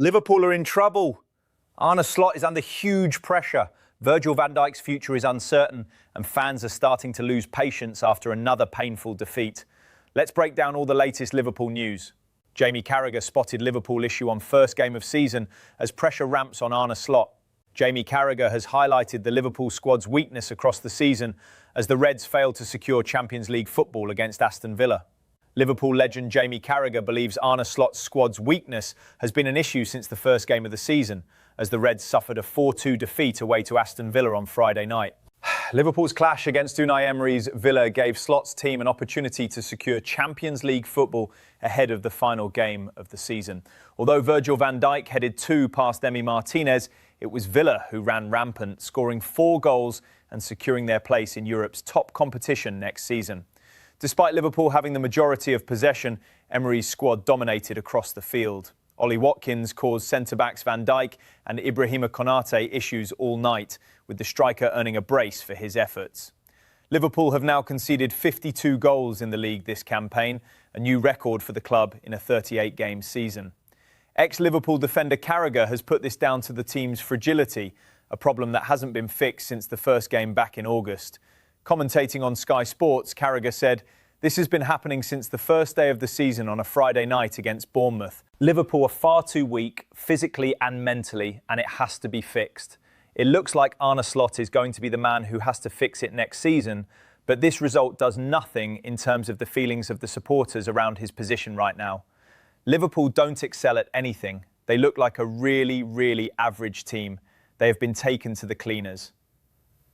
Liverpool are in trouble. Arne Slot is under huge pressure. Virgil van Dijk's future is uncertain and fans are starting to lose patience after another painful defeat. Let's break down all the latest Liverpool news. Jamie Carragher spotted Liverpool issue on first game of season as pressure ramps on Arne Slot. Jamie Carragher has highlighted the Liverpool squad's weakness across the season as the Reds failed to secure Champions League football against Aston Villa. Liverpool legend Jamie Carragher believes Arne Slot's squad's weakness has been an issue since the first game of the season, as the Reds suffered a 4-2 defeat away to Aston Villa on Friday night. Liverpool's clash against Unai Emery's Villa gave Slot's team an opportunity to secure Champions League football ahead of the final game of the season. Although Virgil van Dijk headed 2 past Emi Martinez, it was Villa who ran rampant, scoring 4 goals and securing their place in Europe's top competition next season. Despite Liverpool having the majority of possession, Emery's squad dominated across the field. Ollie Watkins caused centre-backs Van Dijk and Ibrahima Konate issues all night, with the striker earning a brace for his efforts. Liverpool have now conceded 52 goals in the league this campaign, a new record for the club in a 38-game season. Ex-Liverpool defender Carragher has put this down to the team's fragility, a problem that hasn't been fixed since the first game back in August. Commentating on Sky Sports, Carragher said, "This has been happening since the first day of the season on a Friday night against Bournemouth. Liverpool are far too weak, physically and mentally, and it has to be fixed. It looks like Arne Slot is going to be the man who has to fix it next season, but this result does nothing in terms of the feelings of the supporters around his position right now. Liverpool don't excel at anything. They look like a really average team. They have been taken to the cleaners."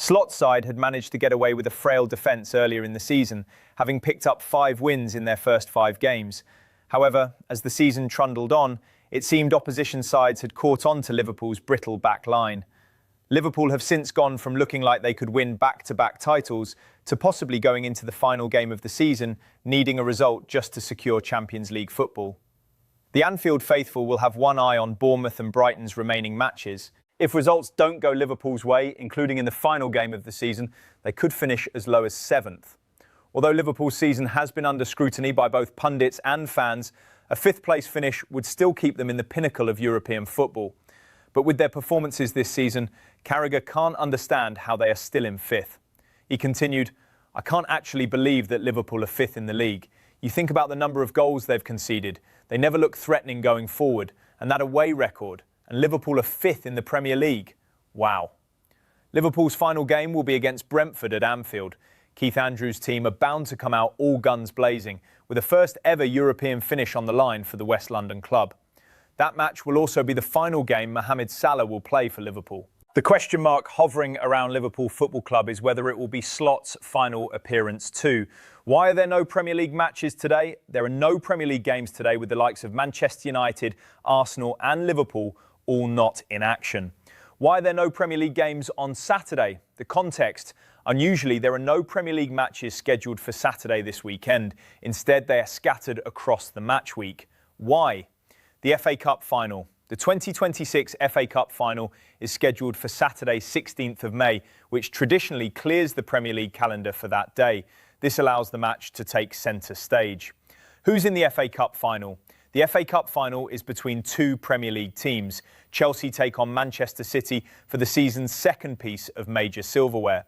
Slot's side had managed to get away with a frail defence earlier in the season, having picked up 5 wins in their first 5 games. However, as the season trundled on, it seemed opposition sides had caught on to Liverpool's brittle back line. Liverpool have since gone from looking like they could win back-to-back titles to possibly going into the final game of the season, needing a result just to secure Champions League football. The Anfield faithful will have one eye on Bournemouth and Brighton's remaining matches. If results don't go Liverpool's way, including in the final game of the season, they could finish as low as 7th. Although Liverpool's season has been under scrutiny by both pundits and fans, a 5th-place finish would still keep them in the pinnacle of European football. But with their performances this season, Carragher can't understand how they are still in 5th. He continued, "I can't actually believe that Liverpool are 5th in the league. You think about the number of goals they've conceded. They never look threatening going forward, and that away record. And Liverpool are 5th in the Premier League. Wow." Liverpool's final game will be against Brentford at Anfield. Keith Andrews' team are bound to come out all guns blazing, with a first ever European finish on the line for the West London club. That match will also be the final game Mohamed Salah will play for Liverpool. The question mark hovering around Liverpool Football Club is whether it will be Slot's final appearance too. Why are there no Premier League matches today? There are no Premier League games today, with the likes of Manchester United, Arsenal and Liverpool all not in action. Why are there no Premier League games on Saturday? The context: unusually, there are no Premier League matches scheduled for Saturday this weekend. Instead, they are scattered across the match week. Why? The FA Cup final. The 2026 FA Cup final is scheduled for Saturday, 16th of May, which traditionally clears the Premier League calendar for that day. This allows the match to take centre stage. Who's in the FA Cup final? The FA Cup final is between 2 Premier League teams. Chelsea take on Manchester City for the season's second piece of major silverware.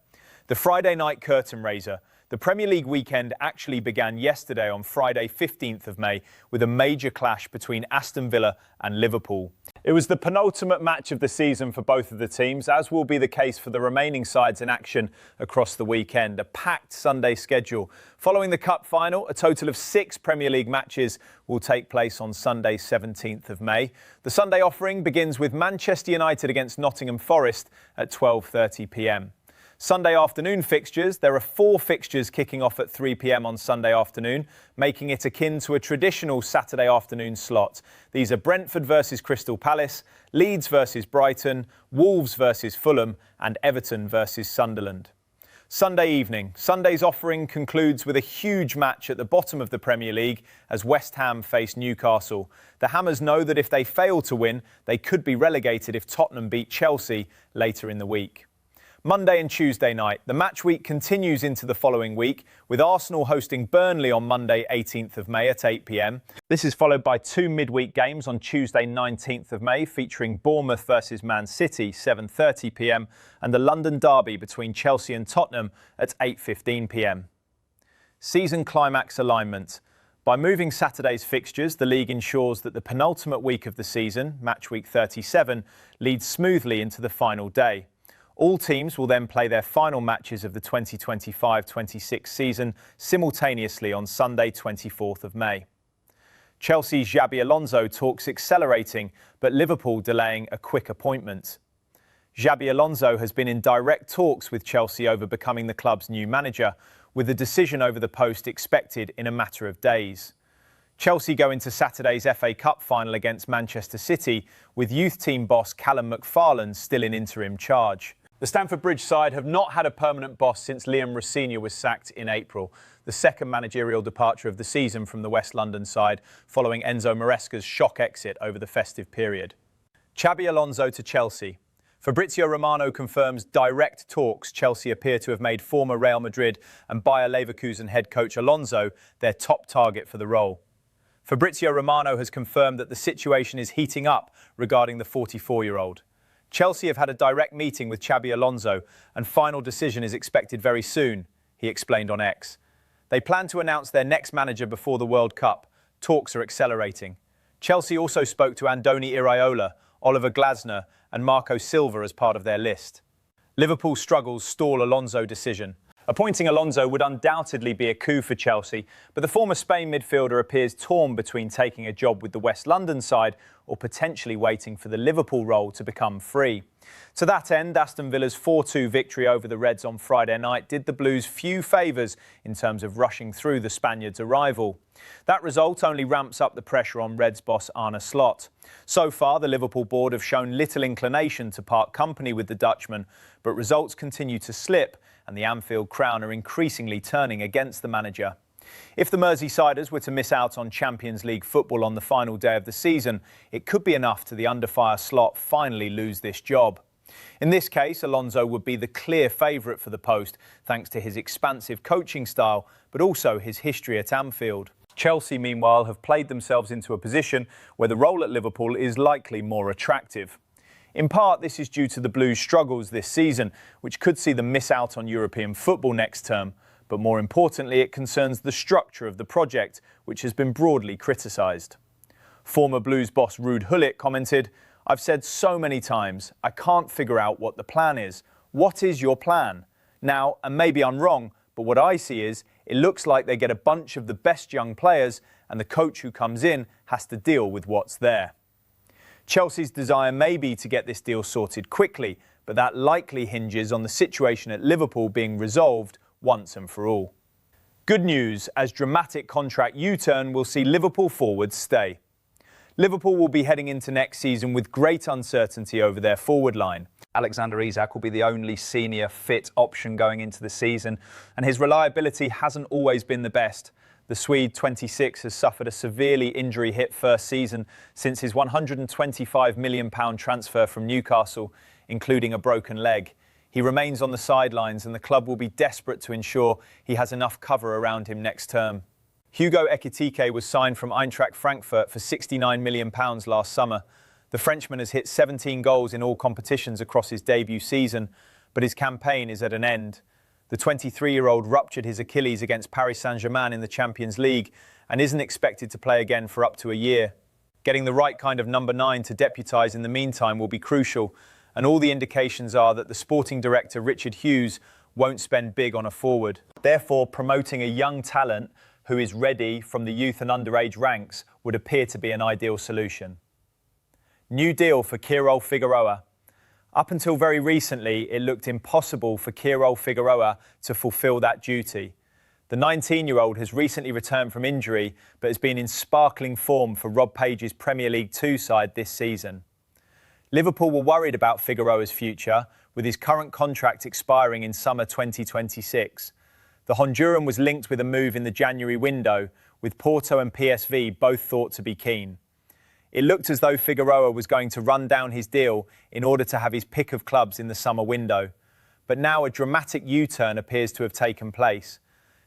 The Friday night curtain raiser. The Premier League weekend actually began yesterday on Friday, 15th of May, with a major clash between Aston Villa and Liverpool. It was the penultimate match of the season for both of the teams, as will be the case for the remaining sides in action across the weekend. A packed Sunday schedule. Following the Cup final, a total of 6 Premier League matches will take place on Sunday, 17th of May. The Sunday offering begins with Manchester United against Nottingham Forest at 12:30 p.m. Sunday afternoon fixtures. There are 4 fixtures kicking off at 3 p.m. on Sunday afternoon, making it akin to a traditional Saturday afternoon slot. These are Brentford versus Crystal Palace, Leeds versus Brighton, Wolves versus Fulham, and Everton versus Sunderland. Sunday evening. Sunday's offering concludes with a huge match at the bottom of the Premier League as West Ham face Newcastle. The Hammers know that if they fail to win, they could be relegated if Tottenham beat Chelsea later in the week. Monday and Tuesday night. The match week continues into the following week, with Arsenal hosting Burnley on Monday 18th of May at 8 p.m. This is followed by two midweek games on Tuesday 19th of May, featuring Bournemouth versus Man City 7:30 p.m. and the London derby between Chelsea and Tottenham at 8:15 p.m. Season climax alignment. By moving Saturday's fixtures, the league ensures that the penultimate week of the season, match week 37, leads smoothly into the final day. All teams will then play their final matches of the 2025-26 season simultaneously on Sunday 24th of May. Chelsea's Xabi Alonso talks accelerating, but Liverpool delaying a quick appointment. Xabi Alonso has been in direct talks with Chelsea over becoming the club's new manager, with a decision over the post expected in a matter of days. Chelsea go into Saturday's FA Cup final against Manchester City, with youth team boss Callum McFarlane still in interim charge. The Stamford Bridge side have not had a permanent boss since Liam Rosenior was sacked in April, the second managerial departure of the season from the West London side, following Enzo Maresca's shock exit over the festive period. Xabi Alonso to Chelsea. Fabrizio Romano confirms direct talks. Chelsea appear to have made former Real Madrid and Bayer Leverkusen head coach Alonso their top target for the role. Fabrizio Romano has confirmed that the situation is heating up regarding the 44-year-old. Chelsea have had a direct meeting with Xabi Alonso and final decision is expected very soon, he explained on X. They plan to announce their next manager before the World Cup. Talks are accelerating. Chelsea also spoke to Andoni Iraola, Oliver Glasner and Marco Silva as part of their list. Liverpool struggles stall Alonso decision. Appointing Alonso would undoubtedly be a coup for Chelsea, but the former Spain midfielder appears torn between taking a job with the West London side or potentially waiting for the Liverpool role to become free. To that end, Aston Villa's 4-2 victory over the Reds on Friday night did the Blues few favours in terms of rushing through the Spaniards' arrival. That result only ramps up the pressure on Reds boss Arne. So far, the Liverpool board have shown little inclination to part company with the Dutchman, but results continue to slip and the Anfield crown are increasingly turning against the manager. If the Merseysiders were to miss out on Champions League football on the final day of the season, it could be enough to the under-fire Slot finally lose this job. In this case, Alonso would be the clear favourite for the post, thanks to his expansive coaching style, but also his history at Anfield. Chelsea, meanwhile, have played themselves into a position where the role at Liverpool is likely more attractive. In part, this is due to the Blues' struggles this season, which could see them miss out on European football next term. But more importantly, it concerns the structure of the project, which has been broadly criticised. Former Blues boss Ruud Gullit commented, "I've said so many times, I can't figure out what the plan is. What is your plan? Now, and maybe I'm wrong, but what I see is, it looks like they get a bunch of the best young players and the coach who comes in has to deal with what's there." Chelsea's desire may be to get this deal sorted quickly, but that likely hinges on the situation at Liverpool being resolved once and for all. Good news, as dramatic contract U-turn will see Liverpool forwards stay. Liverpool will be heading into next season with great uncertainty over their forward line. Alexander Isak will be the only senior fit option going into the season, and his reliability hasn't always been the best. The Swede, 26, has suffered a severely injury-hit first season since his £125 million transfer from Newcastle, including a broken leg. He remains on the sidelines and the club will be desperate to ensure he has enough cover around him next term. Hugo Ekitike was signed from Eintracht Frankfurt for £69 million last summer. The Frenchman has hit 17 goals in all competitions across his debut season, but his campaign is at an end. The 23-year-old ruptured his Achilles against Paris Saint-Germain in the Champions League and isn't expected to play again for up to a year. Getting the right kind of number 9 to deputise in the meantime will be crucial, and all the indications are that the sporting director Richard Hughes won't spend big on a forward. Therefore, promoting a young talent who is ready from the youth and underage ranks would appear to be an ideal solution. New deal for Keirol Figueroa. Up until very recently, it looked impossible for Keirol Figueroa to fulfil that duty. The 19-year-old has recently returned from injury, but has been in sparkling form for Rob Page's Premier League 2 side this season. Liverpool were worried about Figueroa's future, with his current contract expiring in summer 2026. The Honduran was linked with a move in the January window, with Porto and PSV both thought to be keen. It looked as though Figueroa was going to run down his deal in order to have his pick of clubs in the summer window. but now a dramatic U-turn appears to have taken place.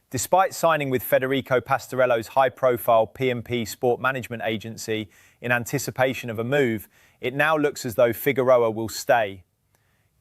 Despite signing with Federico Pastorello's high-profile P&P Sport Management Agency in anticipation of a move, it now looks as though Figueroa will stay.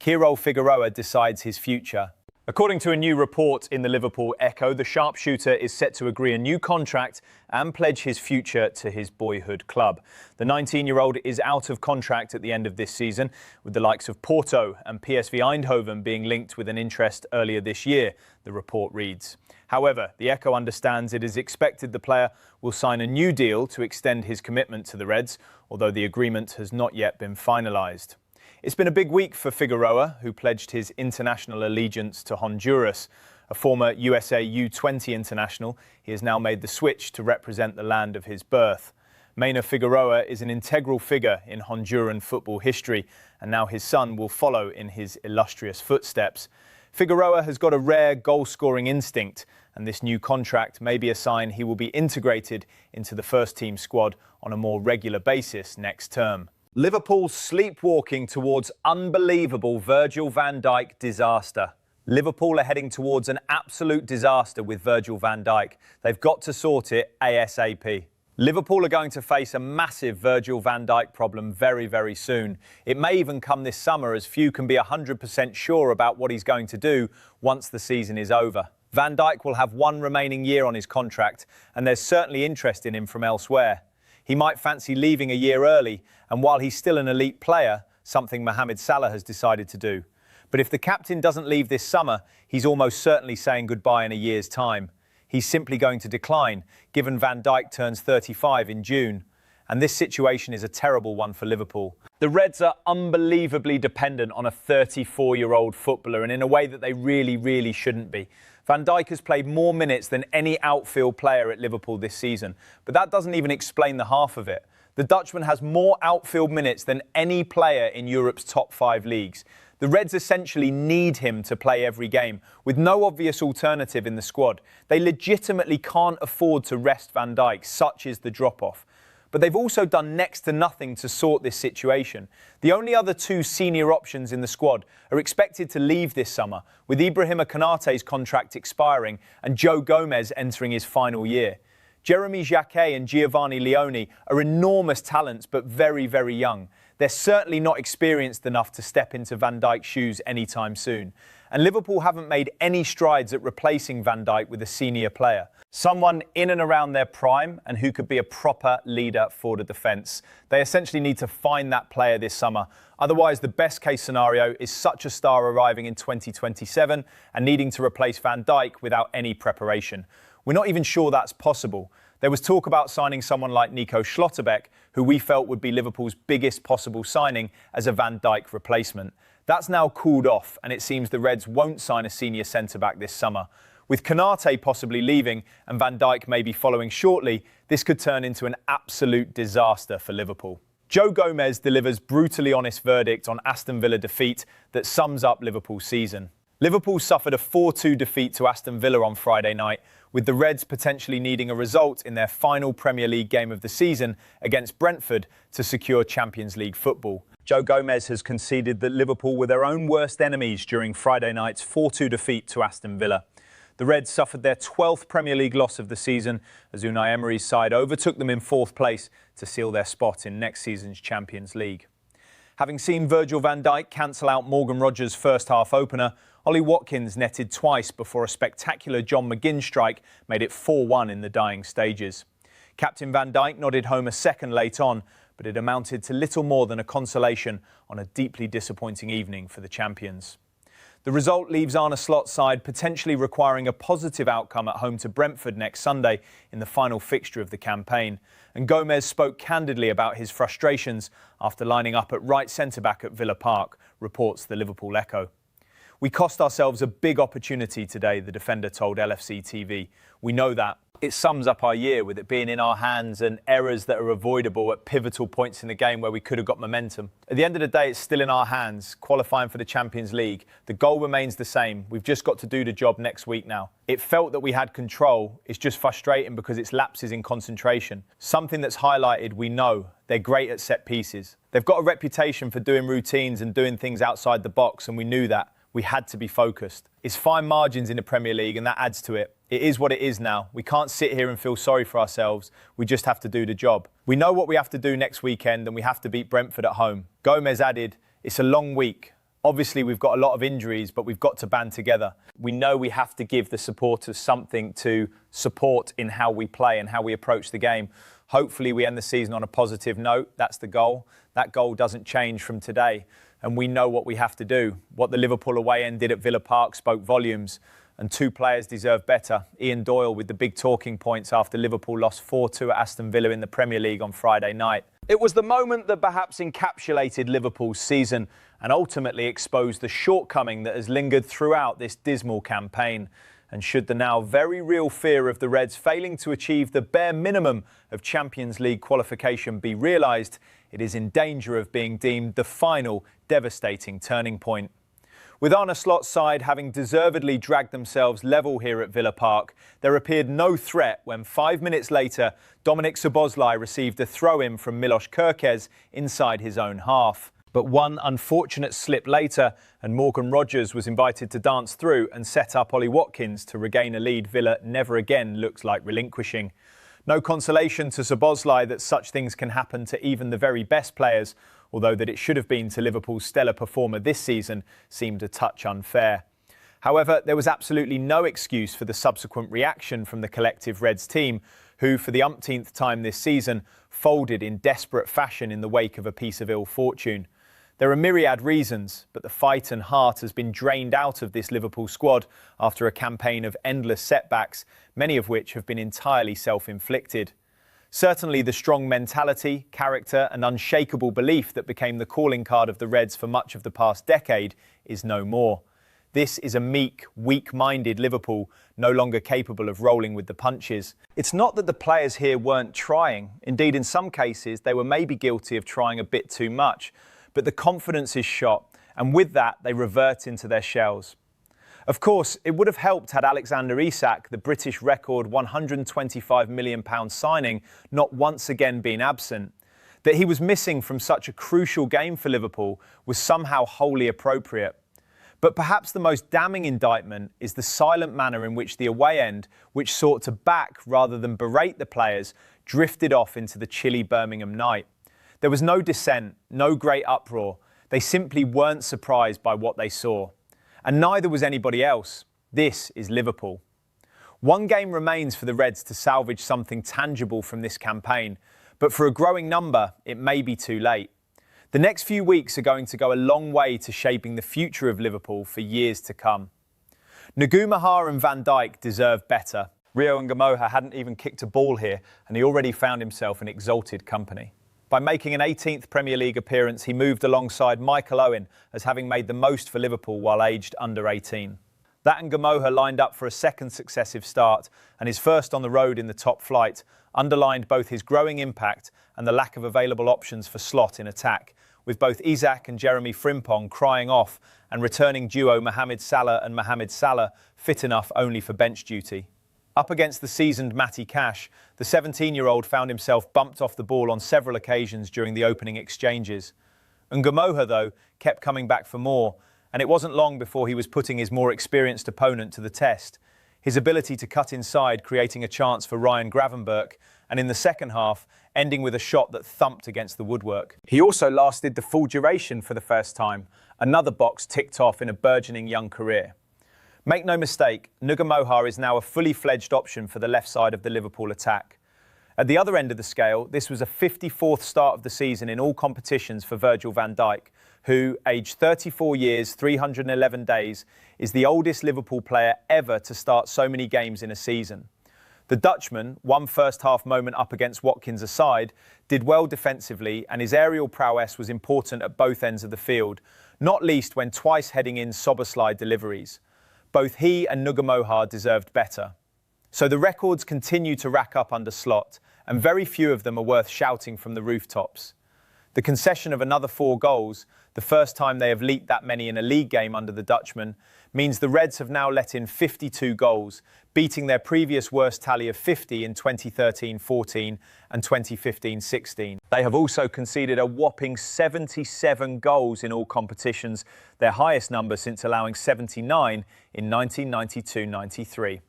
Kyrol Figueroa decides his future. According to a new report in the Liverpool Echo, the sharpshooter is set to agree a new contract and pledge his future to his boyhood club. The 19-year-old is out of contract at the end of this season, with the likes of Porto and PSV Eindhoven being linked with an interest earlier this year, the report reads. However, the Echo understands it is expected the player will sign a new deal to extend his commitment to the Reds, although the agreement has not yet been finalised. It's been a big week for Figueroa, who pledged his international allegiance to Honduras. A former USA U20 international, he has now made the switch to represent the land of his birth. Maynor Figueroa is an integral figure in Honduran football history, and now his son will follow in his illustrious footsteps. Figueroa has got a rare goal-scoring instinct, and this new contract may be a sign he will be integrated into the first-team squad on a more regular basis next term. Liverpool sleepwalking towards unbelievable Virgil van Dijk disaster. Liverpool are heading towards an absolute disaster with Virgil van Dijk. They've got to sort it ASAP. Liverpool are going to face a massive Virgil van Dijk problem very, very soon. It may even come this summer, as few can be 100% sure about what he's going to do once the season is over. Van Dijk will have one remaining year on his contract, and there's certainly interest in him from elsewhere. He might fancy leaving a year early, and while he's still an elite player, something Mohamed Salah has decided to do. But if the captain doesn't leave this summer, he's almost certainly saying goodbye in a year's time. He's simply going to decline, given Van Dijk turns 35 in June. And this situation is a terrible one for Liverpool. The Reds are unbelievably dependent on a 34-year-old footballer, and in a way that they really, really shouldn't be. Van Dijk has played more minutes than any outfield player at Liverpool this season, but that doesn't even explain the half of it. The Dutchman has more outfield minutes than any player in Europe's top 5 leagues. The Reds essentially need him to play every game, with no obvious alternative in the squad. They legitimately can't afford to rest Van Dijk, such is the drop-off. But they've also done next to nothing to sort this situation. The only other 2 senior options in the squad are expected to leave this summer, with Ibrahima Konaté's contract expiring and Joe Gomez entering his final year. Jeremy Jacquet and Giovanni Leone are enormous talents, but very, very young. They're certainly not experienced enough to step into Van Dijk's shoes anytime soon. And Liverpool haven't made any strides at replacing Van Dijk with a senior player. Someone in and around their prime and who could be a proper leader for the defence. They essentially need to find that player this summer. Otherwise, the best case scenario is such a star arriving in 2027 and needing to replace Van Dijk without any preparation. We're not even sure that's possible. There was talk about signing someone like Nico Schlotterbeck, who we felt would be Liverpool's biggest possible signing as a Van Dijk replacement. That's now cooled off, and it seems the Reds won't sign a senior centre-back this summer. With Konaté possibly leaving and Van Dijk maybe following shortly, this could turn into an absolute disaster for Liverpool. Joe Gomez delivers brutally honest verdict on Aston Villa defeat that sums up Liverpool's season. Liverpool suffered a 4-2 defeat to Aston Villa on Friday night, with the Reds potentially needing a result in their final Premier League game of the season against Brentford to secure Champions League football. Joe Gomez has conceded that Liverpool were their own worst enemies during Friday night's 4-2 defeat to Aston Villa. The Reds suffered their 12th Premier League loss of the season as Unai Emery's side overtook them in 4th place to seal their spot in next season's Champions League. Having seen Virgil van Dijk cancel out Morgan Rogers' first-half opener, Ollie Watkins netted twice before a spectacular John McGinn strike made it 4-1 in the dying stages. Captain Van Dijk nodded home a second late on, but it amounted to little more than a consolation on a deeply disappointing evening for the champions. The result leaves Arne Slot's side potentially requiring a positive outcome at home to Brentford next Sunday in the final fixture of the campaign. And Gomez spoke candidly about his frustrations after lining up at right centre-back at Villa Park, reports the Liverpool Echo. "We cost ourselves a big opportunity today," the defender told LFC TV. "We know that. It sums up our year, with it being in our hands and errors that are avoidable at pivotal points in the game where we could have got momentum. At the end of the day, it's still in our hands, qualifying for the Champions League. The goal remains the same. We've just got to do the job next week now. It felt that we had control. It's just frustrating because it's lapses in concentration. Something that's highlighted, we know. They're great at set pieces. They've got a reputation for doing routines and doing things outside the box, and we knew that. We had to be focused. It's fine margins in the Premier League and that adds to it. It is what it is now. We can't sit here and feel sorry for ourselves. We just have to do the job. We know what we have to do next weekend and we have to beat Brentford at home. Gomez added, it's a long week. Obviously, we've got a lot of injuries, but we've got to band together. We know we have to give the supporters something to support in how we play and how we approach the game. Hopefully, we end the season on a positive note. That's the goal. That goal doesn't change from today. And we know what we have to do. What the Liverpool away end did at Villa Park spoke volumes. And two players deserve better. Ian Doyle with the big talking points after Liverpool lost 4-2 at Aston Villa in the Premier League on Friday night. It was the moment that perhaps encapsulated Liverpool's season and ultimately exposed the shortcoming that has lingered throughout this dismal campaign. And should the now very real fear of the Reds failing to achieve the bare minimum of Champions League qualification be realised, it is in danger of being deemed the final devastating turning point. With Arne Slot's side having deservedly dragged themselves level here at Villa Park, there appeared no threat when 5 minutes later, Dominik Szoboszlai received a throw-in from Milos Kerkez inside his own half. But one unfortunate slip later, and Morgan Rogers was invited to dance through and set up Ollie Watkins to regain a lead Villa never again looks like relinquishing. No consolation to Szoboszlai that such things can happen to even the very best players, although that it should have been to Liverpool's stellar performer this season seemed a touch unfair. However, there was absolutely no excuse for the subsequent reaction from the collective Reds team, who for the umpteenth time this season folded in desperate fashion in the wake of a piece of ill fortune. There are myriad reasons, but the fight and heart has been drained out of this Liverpool squad after a campaign of endless setbacks, many of which have been entirely self-inflicted. Certainly the strong mentality, character and unshakable belief that became the calling card of the Reds for much of the past decade is no more. This is a meek, weak-minded Liverpool, no longer capable of rolling with the punches. It's not that the players here weren't trying. Indeed, in some cases, they were maybe guilty of trying a bit too much. But the confidence is shot, and with that, they revert into their shells. Of course, it would have helped had Alexander Isak, the British record £125 million signing, not once again been absent. That he was missing from such a crucial game for Liverpool was somehow wholly appropriate. But perhaps the most damning indictment is the silent manner in which the away end, which sought to back rather than berate the players, drifted off into the chilly Birmingham night. There was no dissent, no great uproar. They simply weren't surprised by what they saw. And neither was anybody else. This is Liverpool. One game remains for the Reds to salvage something tangible from this campaign, but for a growing number, it may be too late. The next few weeks are going to go a long way to shaping the future of Liverpool for years to come. Ngumaha and Van Dijk deserve better. Rio Ngumaha hadn't even kicked a ball here, and he already found himself in exalted company. By making an 18th Premier League appearance, he moved alongside Michael Owen as having made the most for Liverpool while aged under 18. That and Ngumaha lined up for a second successive start, and his first on the road in the top flight underlined both his growing impact and the lack of available options for slot in attack, with both Isak and Jeremy Frimpong crying off and returning duo Mohamed Salah and Mohamed Salah fit enough only for bench duty. Up against the seasoned Matty Cash, the 17-year-old found himself bumped off the ball on several occasions during the opening exchanges. Ngumaha, though, kept coming back for more, and it wasn't long before he was putting his more experienced opponent to the test. His ability to cut inside, creating a chance for Ryan Gravenberch, and in the second half, ending with a shot that thumped against the woodwork. He also lasted the full duration for the first time, another box ticked off in a burgeoning young career. Make no mistake, Ngumaha is now a fully fledged option for the left side of the Liverpool attack. At the other end of the scale, this was a 54th start of the season in all competitions for Virgil van Dijk, who, aged 34 years, 311 days, is the oldest Liverpool player ever to start so many games in a season. The Dutchman, one first-half moment up against Watkins aside, did well defensively, and his aerial prowess was important at both ends of the field, not least when twice heading in Szoboszlai deliveries. Both he and Ngumaha deserved better. So the records continue to rack up under Slot, and very few of them are worth shouting from the rooftops. The concession of another 4 goals, the first time they have leaked that many in a league game under the Dutchman, means the Reds have now let in 52 goals, beating their previous worst tally of 50 in 2013-14 and 2015-16. They have also conceded a whopping 77 goals in all competitions, their highest number since allowing 79 in 1992-93.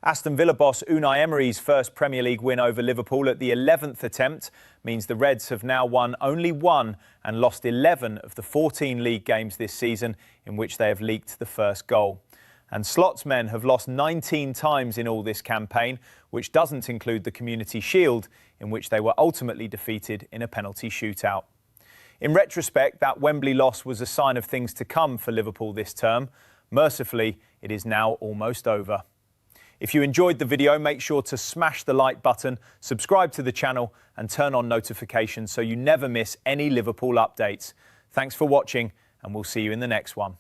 Aston Villa boss Unai Emery's first Premier League win over Liverpool at the 11th attempt means the Reds have now won only 1 and lost 11 of the 14 league games this season in which they have leaked the first goal. And Slot's men have lost 19 times in all this campaign, which doesn't include the Community Shield, in which they were ultimately defeated in a penalty shootout. In retrospect, that Wembley loss was a sign of things to come for Liverpool this term. Mercifully, it is now almost over. If you enjoyed the video, make sure to smash the like button, subscribe to the channel and turn on notifications so you never miss any Liverpool updates. Thanks for watching and we'll see you in the next one.